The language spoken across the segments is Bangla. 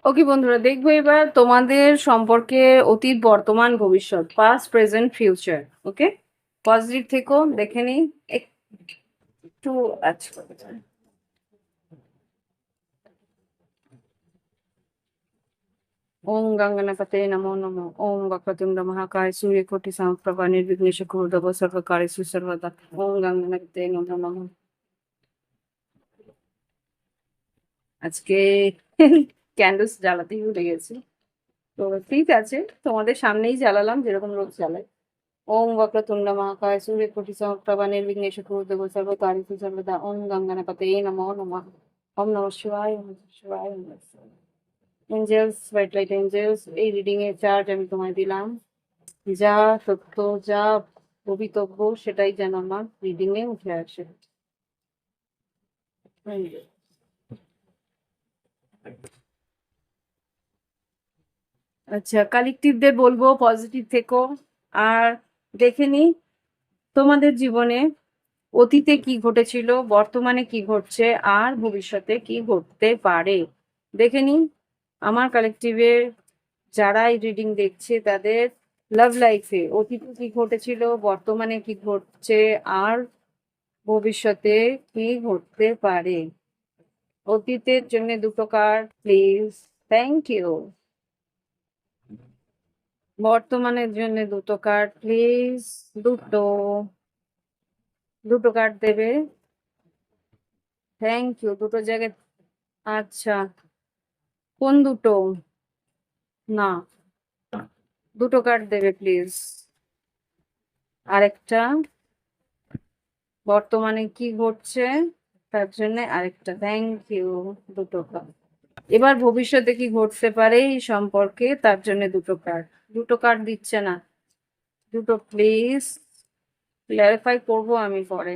ওকে বন্ধুরা, দেখবো এবার তোমাদের সম্পর্কে অতীত, বর্তমান, ভবিষ্যৎ, পাস্ট, প্রেজেন্ট, ফিউচার। ওকে, পজিটিভ থেকো, দেখে নিই একটু। আচ্ছা, ওম গঙ্গনাপতে নমো নমঃ। ওম বক্রতুণ্ড মহাকায় সূর্যকোটি সমপ্রভা নির্বিঘ্নেশ কুরু দেব সর্বকার্যেষু সর্বদা। ওম গঙ্গনাপতে নমো নমঃ। আজকে ক্যান্ডেলস জ্বালাতেই ভুলে গেছি, তো ঠিক আছে, তোমাদের সামনেই জ্বালালাম যেরকম রোজ জ্বালাই। ওম বক্রতুণ্ড মহাকায় সূর্যকোটি সমপ্রভা নির্বিঘ্নেশ কুরু দেব সর্বকার্যেষু সর্বদা। ওম গঙ্গনাপতে নমো নমঃ। ওম নমঃ শিবায়, ওম নমঃ শিবায়, ওম নমঃ শিবায়। এঞ্জেলস, হোয়াইট লাইট এঞ্জেলস, এই রিডিং এর চার্জ আমি তোমায় দিলাম। যা সত্য, যা ভবিতব্য, সেটাই যেন আমার রিডিং এ উঠে আসে। এই যে। আচ্ছা, কালেকটিভদের বলবো পজিটিভ থেকো। আর দেখে নি তোমাদের জীবনে অতীতে কি ঘটেছিল, বর্তমানে কি ঘটছে, আর ভবিষ্যতে কি ঘটতে পারে। দেখে নি আমার কালেকটিভের যারা এই রিডিং দেখছে তাদের লাভ লাইফে অতীতে কি ঘটেছিল, বর্তমানে কি ঘটছে, আর ভবিষ্যতে কি ঘটতে পারে। অতীতের জন্য দুটো কার্ড প্লিজ। Thank you. বর্তমানের জন্য দুটো কার্ড প্লিজ। দুটো দুটো কার্ড দেবে। থ্যাংক ইউ, দুটো জায়গায়। আচ্ছা, কোন দুটো? না, দুটো কার্ড দেবে প্লিজ। আরেকটা, বর্তমানে কি ঘটছে তার জন্য আরেকটা। থ্যাংক ইউ, দুটো কার্ড। এবার ভবিষ্যতে কি ঘটতে পারে এই সম্পর্কে তার জন্য দুটো কার্ড। দুটো কার্ড দিচ্ছে না, দুটো প্লিজ। ক্ল্যারিফাই করবো আমি পরে।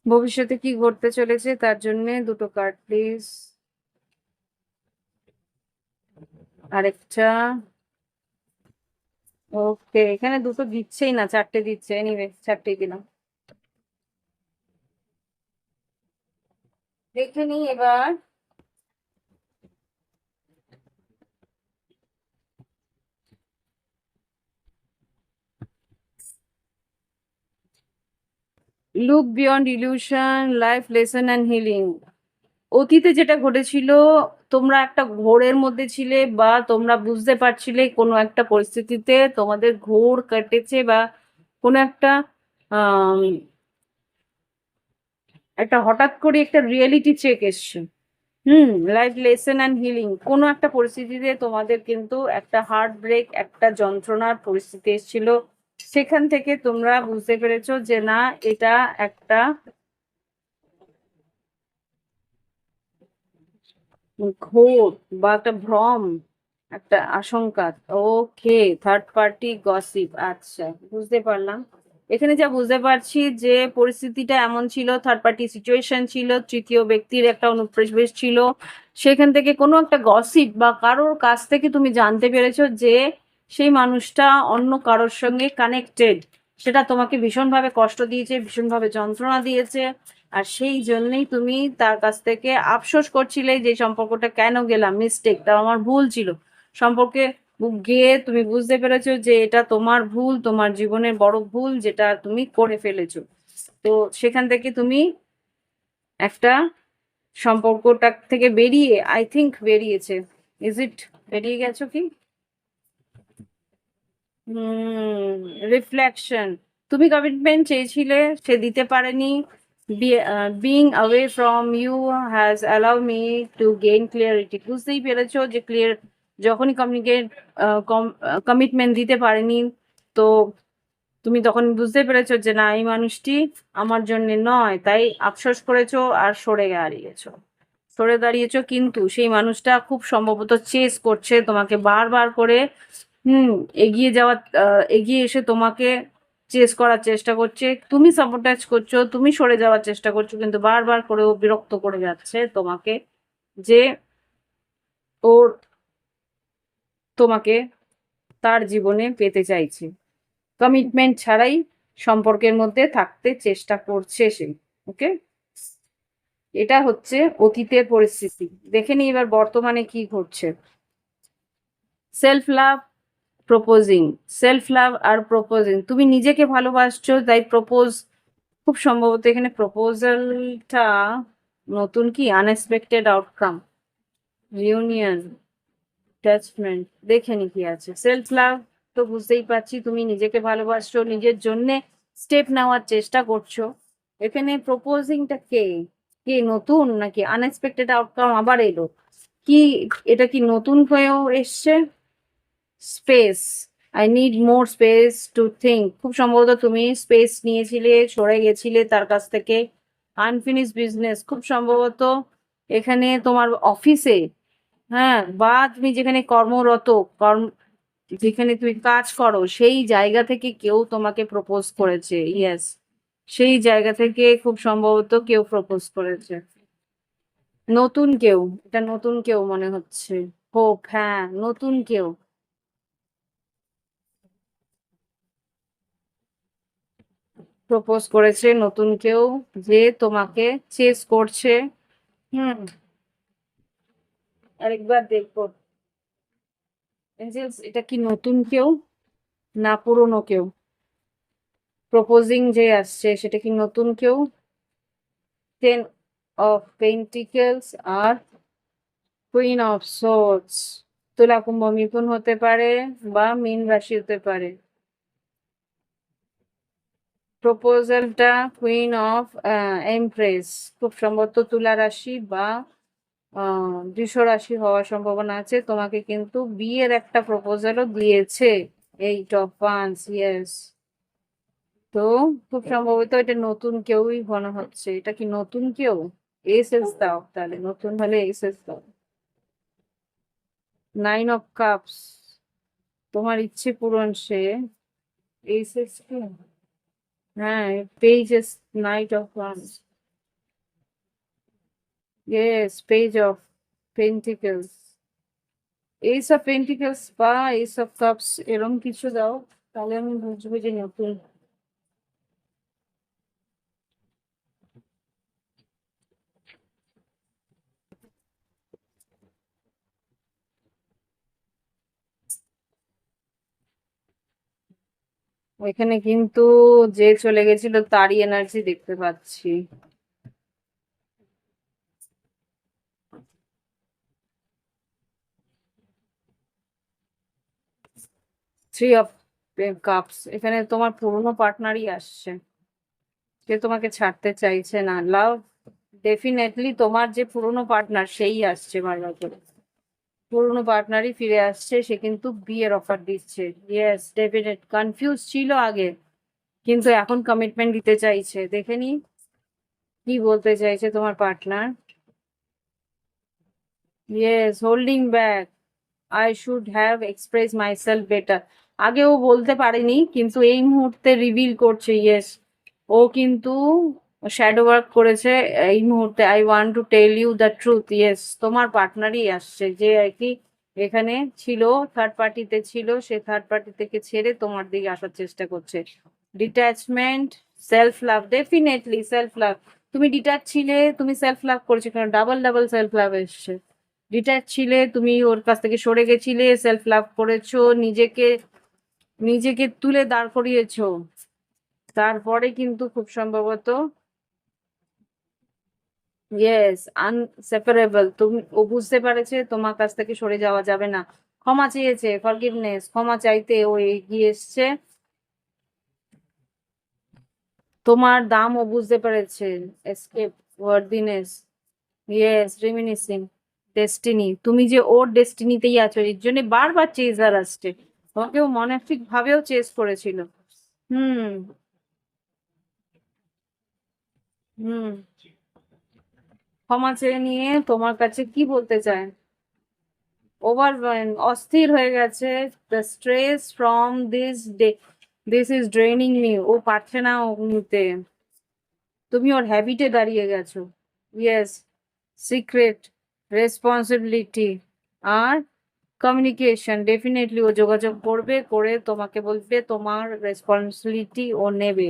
ভবিষ্যতে কি ঘটতে চলেছে তার জন্য দুটো কার্ড প্লিজ। আরেকটা। ওকে, এখানে দুটো দিচ্ছেই না, চারটে দিচ্ছে। এনিওয়ে, চারটেই দিলাম। দেখে নিই এবার। Look beyond illusion, life lesson and healing. অতীতে যেটা ঘটেছিল, তোমরা একটা ঘোরের মধ্যে ছিলে, বা তোমরা বুঝতে পারছিলে কোনো একটা পরিস্থিতিতে তোমাদের ঘোর কেটেছে, বা কোনো একটা আহ একটা হঠাৎ করে একটা রিয়েলিটি চেক এসছে। লাইফ লেসন অ্যান্ড হিলিং, কোনো একটা পরিস্থিতিতে তোমাদের কিন্তু একটা হার্ট ব্রেক, একটা যন্ত্রণার পরিস্থিতি এসেছিল। সেখান থেকে তোমরা বুঝতে পেরেছো যে না, এটা একটা ঘোর বা একটা ভ্রম, একটা আশঙ্কা। ওকে, থার্ড পার্টি গসিপ। আচ্ছা, বুঝতে পারলাম। এখানে যা বুঝতে পারছি যে পরিস্থিতিটা এমন ছিল, থার্ড পার্টি সিচুয়েশন ছিল, তৃতীয় ব্যক্তির একটা অনুপ্রবেশ ছিল। সেখান থেকে কোনো একটা গসিপ বা কারোর কাছ থেকে তুমি জানতে পেরেছো যে সেই মানুষটা অন্য কারোর সঙ্গে কানেক্টেড। সেটা তোমাকে ভীষণভাবে কষ্ট দিয়েছে, ভীষণভাবে যন্ত্রণা দিয়েছে। আর সেই জন্যই তুমি তার কাছ থেকে আফসোস করছিলে যে সম্পর্কটা কেন গেলাম, মিস্টেক, তা আমার ভুল ছিল। সম্পর্কে গিয়ে তুমি বুঝতে পেরেছো যে এটা তোমার ভুল, তোমার জীবনের বড় ভুল যেটা তুমি করে ফেলেছো। তো সেখান থেকে তুমি একটা সম্পর্কটা থেকে বেরিয়ে, আই থিঙ্ক বেরিয়েছে, ইজ ইট, বেরিয়ে গেছো কি? রিফ্লেকশন। তুমি কমিটমেন্ট চেয়েছিলে, সে দিতে পারেনি। Being away from you has allow me to gain clarity. বুঝতেই পেরেছো যে ক্লিয়ার, যখনই কমিটমেন্ট দিতে পারেনি, তো তুমি তখন বুঝতে পেরেছো যে না, এই মানুষটি আমার জন্য নয়, তাই আফসোস করেছো আর সরে দাঁড়িয়েছো। কিন্তু সেই মানুষটা খুব সম্ভবত চেস করছে তোমাকে বারবার করে। হুম এগিয়ে এসে তোমাকে চেস করার চেষ্টা করছে, তুমি সাবোটাজ করছো, তুমি সরে যাওয়ার চেষ্টা করছো, কিন্তু বারবার করে ও বিরক্ত করে যাচ্ছে তোমাকে যে ওর তোমাকে তার জীবনে পেতে চাইছে। কমিটমেন্ট ছাড়াই সম্পর্কের মধ্যে থাকতে চেষ্টা করছে সে। ওকে, এটা হচ্ছে অতীতের পরিস্থিতি। দেখে নি এবার বর্তমানে কি ঘটছে। Self love, proposing. Self love আর প্রপোজিং, তুমি নিজেকে ভালোবাসছো তাই প্রপোজ। খুব সম্ভবত এখানে প্রপোজালটা নতুন কি আনএক্সপেক্টেড আউটকাম, রিউনিয়ন, অ্যাটাচমেন্ট। দেখে নি কি আছে। সেলফ লাভ তো বুঝতেই পারছি তুমি নিজেকে ভালোবাসছো, নিজের জন্য স্টেপ নেওয়ার চেষ্টা করছো। এখানে প্রপোজিংটা কে, কে নতুন নাকি আনএক্সপেক্টেড আউটকাম আবার এলো কি? এটা কি নতুন হয়েও এসছে? Space, I need more space to think. খুব সম্ভবত তুমি স্পেস নিয়েছিলে, সরে গেছিলে তার কাছ থেকে। আনফিনিশ বিজনেস, খুব সম্ভবত এখানে তোমার অফিসে, হ্যাঁ, বা তুমি যেখানে কর্মরত, কর্ম, যেখানে তুমি কাজ করো সেই জায়গা থেকে কেউ তোমাকে প্রপোজ করেছে। ইয়েস, সেই জায়গা থেকে খুব সম্ভবত কেউ প্রপোজ করেছে। নতুন কেউ, এটা নতুন কেউ মনে হচ্ছে। হোপ, হ্যাঁ, নতুন কেউ প্রপোজ করেছে, নতুন কেউ যে তোমাকে চেস করছে। হুম, আরেকবার দেখবো। এঞ্জেলস, এটা কি নতুন কেউ না পুরনো কেউ? প্রপোজিং যে আসছে সেটা কি নতুন কেউ? টেন অফ পেন্টিকেলস আর কুইন অফ সোর্ডস। তুলা, কুম্ভ, মিথুন হতে পারে বা মীন রাশি হতে পারে। প্রপোজালটা কুইন অফ এমপ্রেস, খুব সম্ভবত তুলা রাশি বা বৃষ রাশি হওয়ার সম্ভাবনা আছে। তোমাকে কিন্তু বিয়ের একটা প্রপোজালও দিয়েছে। Eight of wands, yes. তো খুব সম্ভবত এটা নতুন কেউই মনে হচ্ছে। এটা কি নতুন কেউ? এসেস দাও তাহলে, নতুন হলে এসেস দাও। নাইন অফ কাপস, তোমার ইচ্ছে পূরণ সে। এসেস কি? হ্যাঁ, pages, knight of wands, yes, page of pentacles. Ace of pentacles বা এইস অফ কাপস এরম কিছু দাও, তাহলে আমি বুঝবো যে নতুন। ওইখানে কিন্তু যে চলে গেছিল তারই এনার্জি দেখতে পাচ্ছি। থ্রি অফ কাপস, এখানে তোমার পুরনো পার্টনারই আসছে, সে তোমাকে ছাড়তে চাইছে না। লাভ, ডেফিনেটলি তোমার যে পুরনো পার্টনার সেই আসছে বারবার করে। পুরনো পার্টনারই ফিরে আসছে, সে কিন্তু বিয়ের অফার দিচ্ছে। Yes, definite. কনফিউজ ছিল আগে, কিন্তু এখন কমিটমেন্ট দিতে চাইছে। দেখে নি কি বলতে চাইছে তোমার partner. Yes, holding back, I should have express myself better. আগেও বলতে পারেনি কিন্তু এই মুহূর্তে রিভিল করছে। ইয়েস, ও কিন্তু শ্যাডো ওয়ার্ক করেছে এই মুহূর্তে। I want to tell you the truth. Yes, তোমার পার্টনারই আসছে যে আর কি এখানে ছিল, থার্ড পার্টিতে ছিল, সে থার্ড পার্টি থেকে ছেড়ে তোমার দিকে আসার চেষ্টা করছে। Detachment, self love, definitely self love. তুমি ডিট্যাচ ছিলে, তুমি সেলফ লাভ করেছো, কারণ ডাবল ডাবল সেলফ লাভ এসছে। ডিট্যাচ ছিলে, তুমি ওর কাছ থেকে সরে গেছিলে, সেলফ লাভ করেছো, নিজেকে নিজেকে তুলে দাঁড় করিয়েছো। তারপরে কিন্তু খুব সম্ভবত, ইয়েস, আনসেপারেবল, তুমি, ও বুঝতে পারেছে তোমার কাছ থেকে সরে যাওয়া যাবে না। ক্ষমা চেয়েছে, ফরগিভনেস, ক্ষমা চাইতে ও এগিয়ে এসছে। তোমার দাম ও বুঝতে পেরেছে। এসকেপ, ওয়ার্দিনেস, ইয়েস, রিমিনিসিং, ডেস্টিনি, তুমি যে ওর ডেস্টিনিতেই আছো, এর জন্য বারবার চেজার আসছে। তোমাকেও মানসিক ভাবেও চেস করেছিল। হুম, হুম, ক্ষমা চেয়ে নিয়ে তোমার কাছে কি বলতে চায়? ওভার, অস্থির হয়ে গেছে। The stress from this day, this is draining me, ও পারছে না ও নিতে। তুমি ওর হ্যাবিটে দাঁড়িয়ে গেছো। ইয়েস, সিক্রেট, রেসপন্সিবিলিটি আর কমিউনিকেশন, ডেফিনেটলি ও যোগাযোগ করবে, করে তোমাকে বলবে তোমার রেসপন্সিবিলিটি ও নেবে।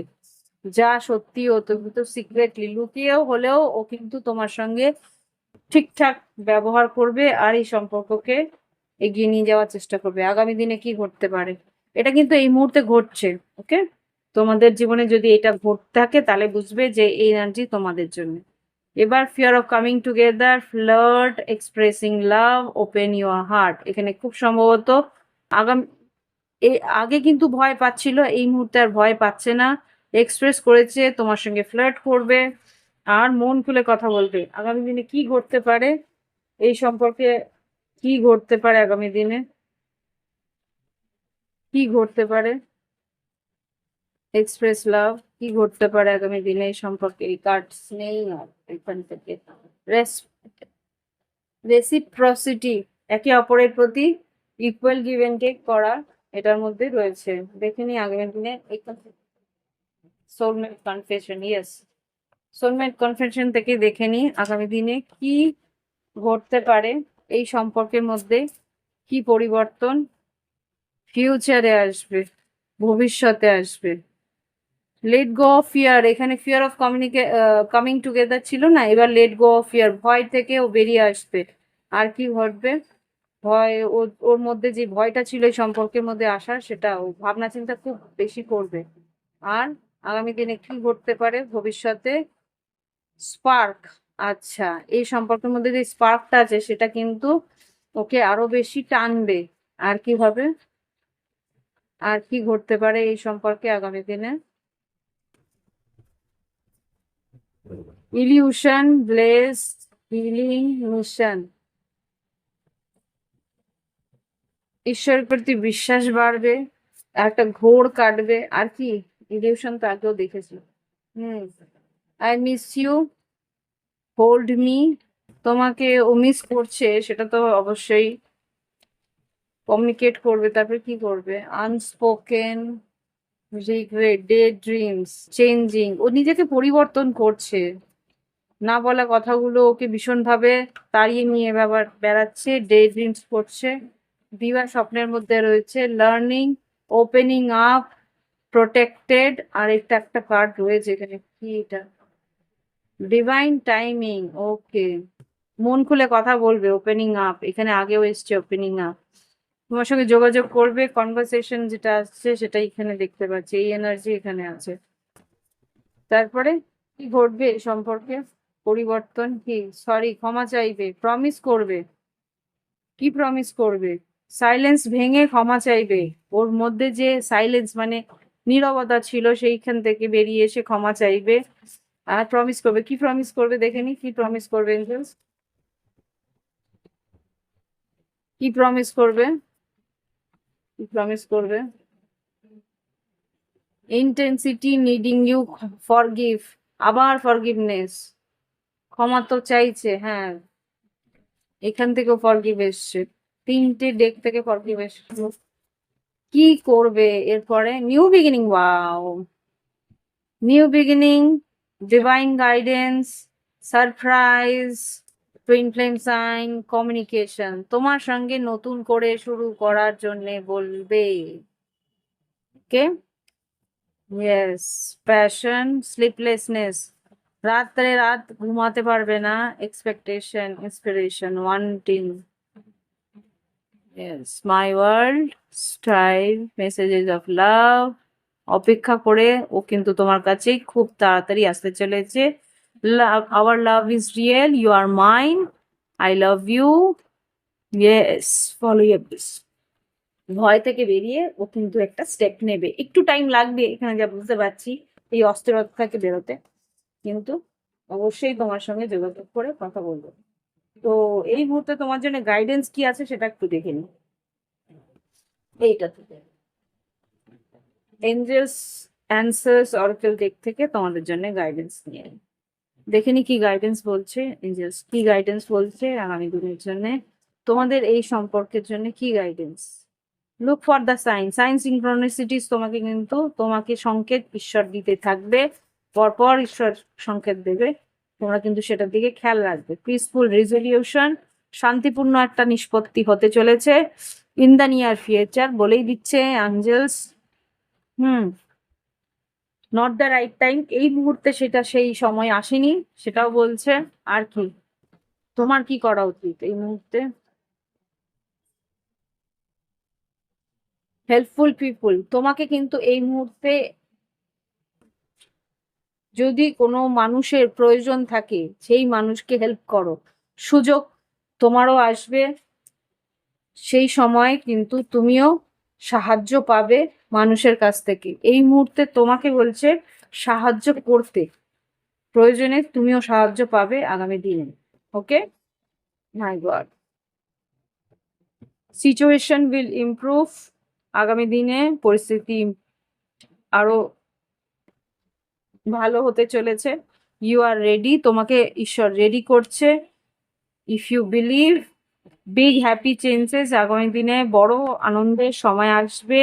যা সত্যি ও তো কিন্তু সিক্রেটলি লুকিয়েও হলেও ও কিন্তু তোমার সঙ্গে ঠিকঠাক ব্যবহার করবে আর এই সম্পর্ককে এগিয়ে নিয়ে যাওয়ার চেষ্টা করবে। আগামী দিনে কি ঘটতে পারে, এটা কিন্তু এই মুহূর্তে ঘটছে। ওকে, তোমাদের জীবনে যদি এটা ঘটতে থাকে তাহলে বুঝবে যে এই এনার্জি তোমাদের জন্য। এবার fear of coming together, flirt, expressing love, open your heart. এখানে খুব সম্ভবত আগামী আগে কিন্তু ভয় পাচ্ছিল, এই মুহূর্তে আর ভয় পাচ্ছে না। এক্সপ্রেস করেছে তোমার সঙ্গে ফ্লার্ট করবে আর মন খুলে কথা বলবে। আগামী দিনে কি ঘটতে পারে এই সম্পর্কে, কি ঘটতে পারে আগামী দিনে, কি ঘটতে পারে, এক্সপ্রেস লাভ, কি ঘটতে পারে আগামী দিনে এই সম্পর্কে। এই কার্ডস নেই আর এখান থেকে। রেসিপ্রসিটি, একে অপরের প্রতি ইকুয়াল গিভ এন্ড টেক করা, এটার মধ্যে রয়েছে। দেখে নি আগামী দিনে soulmate confession, yes, soulmate confession থেকে দেখে নি আগামী দিনে কি ঘটতে পারে এই সম্পর্কের মধ্যে, কি পরিবর্তন ফিউচারে আসবে, ভবিষ্যতে আসবে। লেট গো অফ ফিয়ার, এখানে ফিয়ার অফ কামিং টুগেদার ছিল না, এবার লেট গো অফ ফিয়ার, ভয় থেকে ও বেরিয়ে আসবে। আর কি ঘটবে, ভয় ওর মধ্যে যে ভয়টা ছিল এই সম্পর্কের মধ্যে আসার, সেটা ও ভাবনা চিন্তা খুব বেশি করবে। আর আগামী দিনে কি ঘটতে পারে ভবিষ্যতে, স্পার্ক, আচ্ছা, এই সম্পর্কের মধ্যে যে স্পার্কটা আছে সেটা কিন্তু ওকে আরো বেশি টানবে। আর কি হবে, আর কি ঘটতে পারে এই সম্পর্কে আগামী দিনে, ইলিউশন, ব্লেস, হিলিং, মিশন, ঈশ্বরের প্রতি বিশ্বাস বাড়বে, একটা ঘোর কাটবে। আর কি, ইলিউশন তো আগেও দেখেছি। Hmm, I miss you, hold me, তোমাকে ও মিস করছে সেটা তো অবশ্যই কমিউনিকেট করবে। তারপরে কি করবে, unspoken regret, day dreams, changing, ও নিজেকে পরিবর্তন করছে। না বলা কথাগুলো ওকে ভীষণভাবে তাড়িয়ে নিয়ে বেড়াচ্ছে, ডে ড্রিমস করছে, দিবা স্বপ্নের মধ্যে রয়েছে, লার্নিং, ওপেনিং আপ, প্রোটেক্টেড। আর একটা একটা কার্ড রয়েছে এখানে, কি এটা, ডিভাইন টাইমিং, ওকে, মন খুলে কথা বলবে, ওপেনিং আপ, এখানে আগেও এসছে ওপেনিং আপ, তোমার সঙ্গে যোগাযোগ করবে, কনভারসেশন যেটা আসছে সেটা এখানে দেখতে পাচ্ছি, এই এনার্জি এখানে আছে। তারপরে কি ঘটবে এই সম্পর্কে, পরিবর্তন কি, সরি, ক্ষমা চাইবে, প্রমিস করবে, কি প্রমিস করবে, সাইলেন্স ভেঙে ক্ষমা চাইবে। ওর মধ্যে যে সাইলেন্স মানে নীরবতা ছিল সেইখান থেকে বেরিয়ে এসে ক্ষমা চাইবে আর প্রমিস করবে। কি প্রমিস করবে দেখে নি, কি প্রমিস করবে এঞ্জেলস, কি প্রমিস করবে, কি প্রমিস করবে, ইন্টেন্সিটি, নিডিং ইউ, ফরগিভ, আবার ফরগিভনেস, ক্ষমা তো চাইছে, হ্যাঁ, এখান থেকেও ফরগিভ এসছে, তিনটে ডেক থেকে ফরগিভ এসছে। কি করবে এরপরে, new beginning, wow, new beginning, divine guidance, surprise, twin flame sign, communication, তোমার সঙ্গে নতুন করে শুরু করার জন্য বলবে। ওকে, ইয়েস, প্যাশন, স্লিপলেসনেস, রাত্রে রাত ঘুমাতে পারবে না, expectation, inspiration, wanting, yes, my world, strive, messages of love, অপেক্ষা করে ও কিন্তু তোমার কাছে খুব তাড়াতাড়ি আসতে চলেছে। Love, our love is real, you are mine, I love you, yes, follow your bliss. ভয় থেকে বেরিয়ে ও কিন্তু একটা স্টেপ নেবে, একটু টাইম লাগবে এখানে যা বুঝতে পারছি এই অস্থিরতা থেকে বেরোতে, কিন্তু অবশ্যই তোমার সঙ্গে যোগাযোগ করে কথা বলবো। তো এই মুহূর্তে তোমার জন্য গাইডেন্স কি আছে সেটা একটু দেখে নি এইটা থেকে, এঞ্জেলস অ্যান্সার্স অরাকেল ডেক থেকে তোমাদের জন্য গাইডেন্স নিয়ে দেখে নি কি গাইডেন্স বলছে, এঞ্জেলস কি গাইডেন্স বলছে আগামী দিনের জন্য, তোমাদের এই সম্পর্কের জন্য কি guidance. Look for the sign, sign synchronicities, তোমাকে কিন্তু তোমাকে সংকেত ঈশ্বর দিতে থাকবে, পরপর ঈশ্বর সংকেত দেবে, তোমরা কিন্তু সেটার দিকে খেয়াল রাখবে। পিসফুল রেজলিউশন, শান্তিপূর্ণ একটা নিষ্পত্তি হতে চলেছে ইন দ্য নিয়ার ফিউচার, বলেই দিচ্ছে angels. Hmm, not the right time, এই মুহূর্তে সেটা সেই সময় আসেনি, সেটাও বলছে। আর কি তোমার কি করা উচিত এই মুহূর্তে? হেল্পফুল পিপুল, তোমাকে কিন্তু এই মুহূর্তে যদি কোনো মানুষের প্রয়োজন থাকে সেই মানুষকে হেল্প করো, সুযোগ তোমারও আসবে, সেই সময় কিন্তু তুমিও সাহায্য পাবে মানুষের কাছ থেকে। এই মুহূর্তে তোমাকে বলছে সাহায্য করতে, প্রয়োজনে তুমিও সাহায্য পাবে আগামী দিনে। ওকে, মাই গড, সিচুয়েশন উইল ইমপ্রুভ, আগামী দিনে পরিস্থিতি আরো ভালো হতে চলেছে। ইউ আর রেডি, তোমাকে ঈশ্বর রেডি করছে। If you believe, big happy changes, আগামী দিনে বড় আনন্দের সময় আসবে।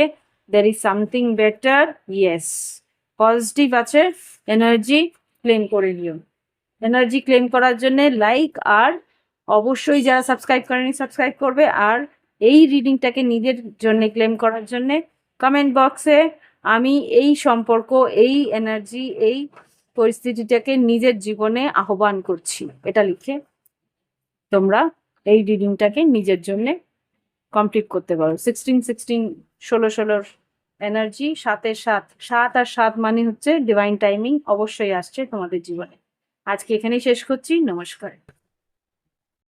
There is something better, yes, positive আছে। এনার্জি ক্লেম করে নিও। এনার্জি ক্লেম করার জন্য লাইক, আর অবশ্যই যারা সাবস্ক্রাইব করেনি সাবস্ক্রাইব করবে। আর এই রিডিংটাকে নিজের জন্য ক্লেম করার জন্য কমেন্ট বক্সে আমি এই সম্পর্ক, এই এনার্জি, এই পরিস্থিতিটাকে নিজের জীবনে আহ্বান করছি, এটা লিখে তোমরা এই রিডিংটাকে নিজের জন্য কমপ্লিট করতে পারো। 16 16 এনার্জি, 7 7 আর 7 মানে হচ্ছে ডিভাইন টাইমিং, অবশ্যই আসছে তোমাদের জীবনে। আজকে এখানেই শেষ করছি, নমস্কার।